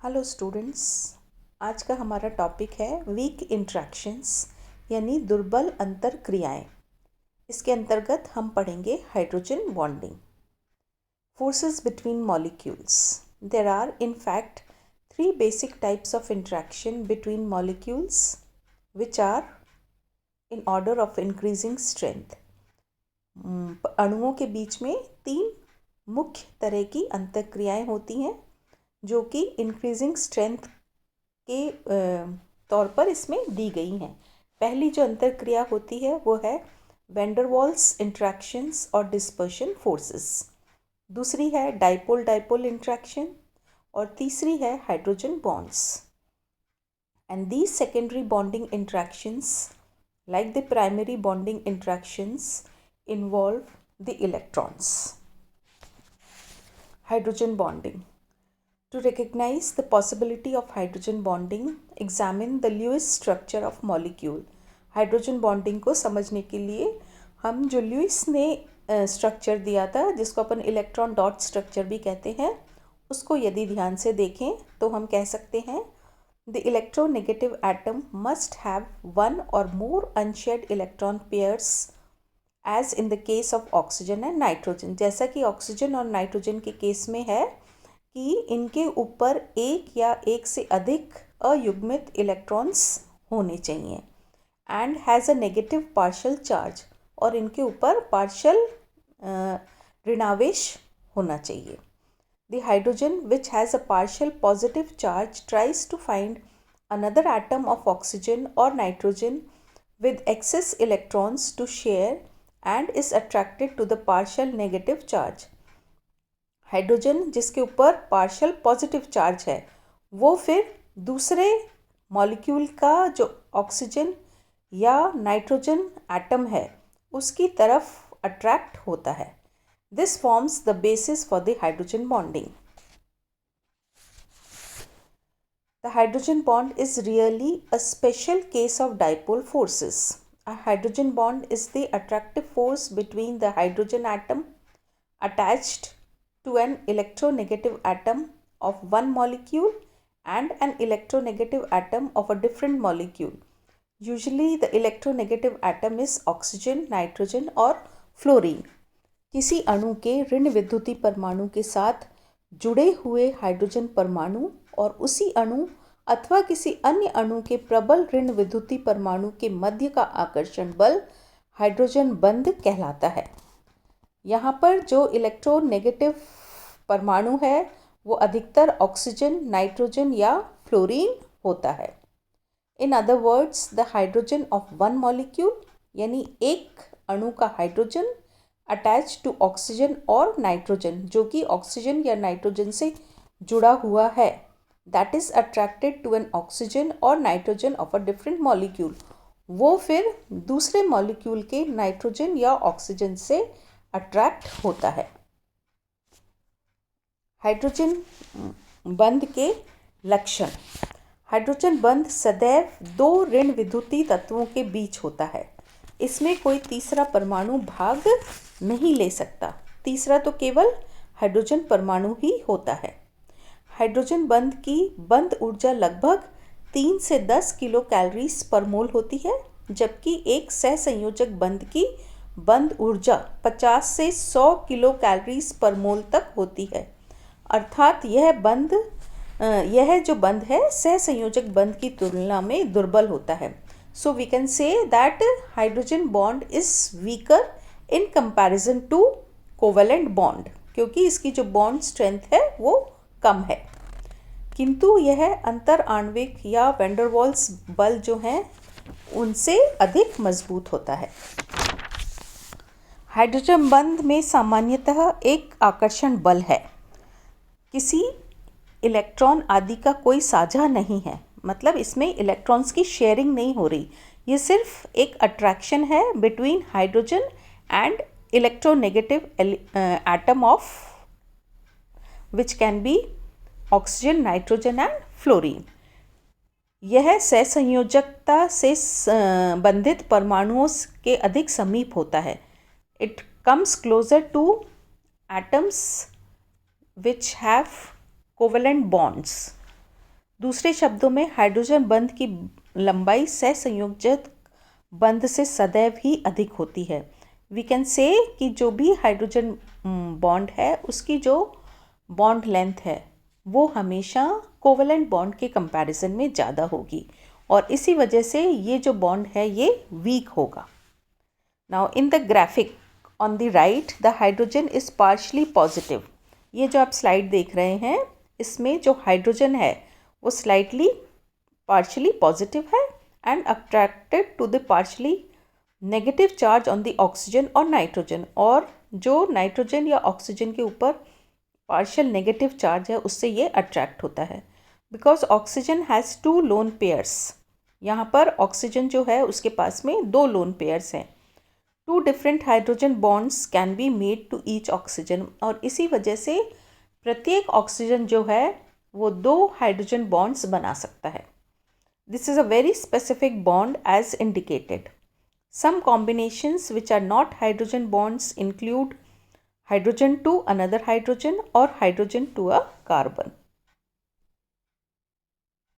Hello students, आज का हमारा टॉपिक है वीक इंट्रैक्शंस यानी दुर्बल अंतर क्रियाएं। इसके अंतर्गत हम पढ़ेंगे hydrogen bonding. Forces between molecules. There are in fact 3 basic types of interaction between molecules which are in order of increasing strength. अणुओं के बीच में 3 मुख्य तरह की अंतःक्रियाएं होती हैं जो कि इंक्रीजिंग स्ट्रेंथ के तौर पर इसमें दी गई हैं। पहली जो अंतर्क्रिया होती है वो है वैन वाल्स इंट्रैक्शंस और डिस्पर्शन फोर्सेस। दूसरी है डाइपोल डाइपोल इंट्रैक्शन और तीसरी है hydrogen bonds. And these secondary bonding interactions like the primary bonding interactions involve the electrons. Hydrogen bonding. To recognize the possibility of hydrogen bonding, examine the Lewis structure of molecule. Hydrogen bonding को समझने के लिए हम जो Lewis ने structure दिया था, जिसको अपन इलेक्ट्रॉन डॉट स्ट्रक्चर भी कहते हैं, उसको यदि ध्यान से देखें तो हम कह सकते हैं the electronegative atom must have one or more unshared electron pairs as in the case of oxygen and nitrogen. जैसा कि ऑक्सीजन और नाइट्रोजन के केस में है कि इनके ऊपर एक या एक से अधिक अयुग्मित इलेक्ट्रॉन्स होने चाहिए and has a negative partial charge, और इनके ऊपर पार्शियल ऋणावेश होना चाहिए. The hydrogen, which has a partial positive charge, tries to find another atom of oxygen or nitrogen with excess electrons to share and is attracted to the partial negative charge. Hydrogen जिसके ऊपर partial positive charge है वो फिर दूसरे molecule का जो oxygen या nitrogen atom है उसकी तरफ अट्रैक्ट होता है. This forms the basis for the hydrogen bonding. The hydrogen bond is really a special case of dipole forces. A hydrogen bond is the attractive force between the hydrogen atom attached to an electronegative atom of one molecule and an electronegative atom of a different molecule. Usually the electronegative atom is oxygen, nitrogen or fluorine. किसी अणु के ऋण विद्युतीय परमाणु के साथ जुड़े हुए हाइड्रोजन परमाणु और उसी अणु अथवा किसी अन्य अणु के प्रबल ऋण विद्युतीय परमाणु के मध्य का आकर्षण बल हाइड्रोजन बंध कहलाता है. यहाँ पर जो इलेक्ट्रोनेगेटिव परमाणु है वो अधिकतर ऑक्सीजन, नाइट्रोजन या फ्लोरीन होता है. In other words, the hydrogen of one molecule यानी एक अणु का हाइड्रोजन अटैच टू ऑक्सीजन और नाइट्रोजन जो कि ऑक्सीजन या नाइट्रोजन से जुड़ा हुआ है, that is attracted to an oxygen और nitrogen of a different molecule, वो फिर दूसरे मॉलिक्यूल के नाइट्रोजन या ऑक्सीजन से अट्रैक्ट होता है. हाइड्रोजन बंध के लक्षण. हाइड्रोजन बंध सदैव 2 ऋण विद्युतीय तत्वों के बीच होता है. इसमें कोई तीसरा परमाणु भाग नहीं ले सकता. तीसरा तो केवल हाइड्रोजन परमाणु ही होता है. हाइड्रोजन बंध की बंध ऊर्जा लगभग 3 से 10 किलो कैलोरीज पर मोल होती है, जबकि एक सहसंयोजक बंध की बंध ऊर्जा 50 से 100 किलो कैलोरीज पर मोल तक होती है. अर्थात यह जो बंध है सहसंयोजक बंध की तुलना में दुर्बल होता है. So we can say that hydrogen bond is weaker in comparison to covalent bond, क्योंकि इसकी जो बॉन्ड स्ट्रेंथ है वो कम है, किंतु यह अंतर आणविक या वैन डर वाल्स बल जो हैं उनसे अधिक मजबूत होता है. हाइड्रोजन बंध में सामान्यतः एक आकर्षण बल है. किसी इलेक्ट्रॉन आदि का कोई साझा नहीं है, मतलब इसमें इलेक्ट्रॉन्स की शेयरिंग नहीं हो रही. ये सिर्फ एक अट्रैक्शन है between hydrogen and electronegative atom of which can be oxygen, nitrogen and fluorine. यह सहसंयोजकता से बंधित परमाणुओं के अधिक समीप होता है. It comes closer two atoms which have covalent bonds. दूसरे शब्दों में हाइड्रोजन बंध की लंबाई सहसंयोजक बंध से सदैव ही अधिक होती है। वी कैन से कि जो भी हाइड्रोजन बॉन्ड है उसकी जो बॉन्ड लेंथ है वो हमेशा कोवलेंट बॉन्ड के कंपैरिजन में ज़्यादा होगी और इसी वजह से ये जो बॉन्ड है ये वीक होगा। Now in the graphic on the right the hydrogen is partially positive. ये जो आप स्लाइड देख रहे हैं इसमें जो हाइड्रोजन है वो स्लाइटली पार्शली पॉजिटिव है and attracted to the partially negative charge on the oxygen और नाइट्रोजन, और जो नाइट्रोजन या ऑक्सीजन के ऊपर पार्शियल नेगेटिव चार्ज है उससे ये अट्रैक्ट होता है। Because oxygen has 2 lone pairs, यहाँ पर ऑक्सीजन जो है उसके पास में 2 लोन पेयर्स हैं। 2 different hydrogen bonds can be made to each oxygen, और इसी वजह से प्रत्येक ऑक्सीजन जो है वो 2 हाइड्रोजन बॉन्ड्स बना सकता है। This is a very specific bond as indicated. Some combinations which are not hydrogen bonds include hydrogen to another hydrogen or hydrogen to a carbon.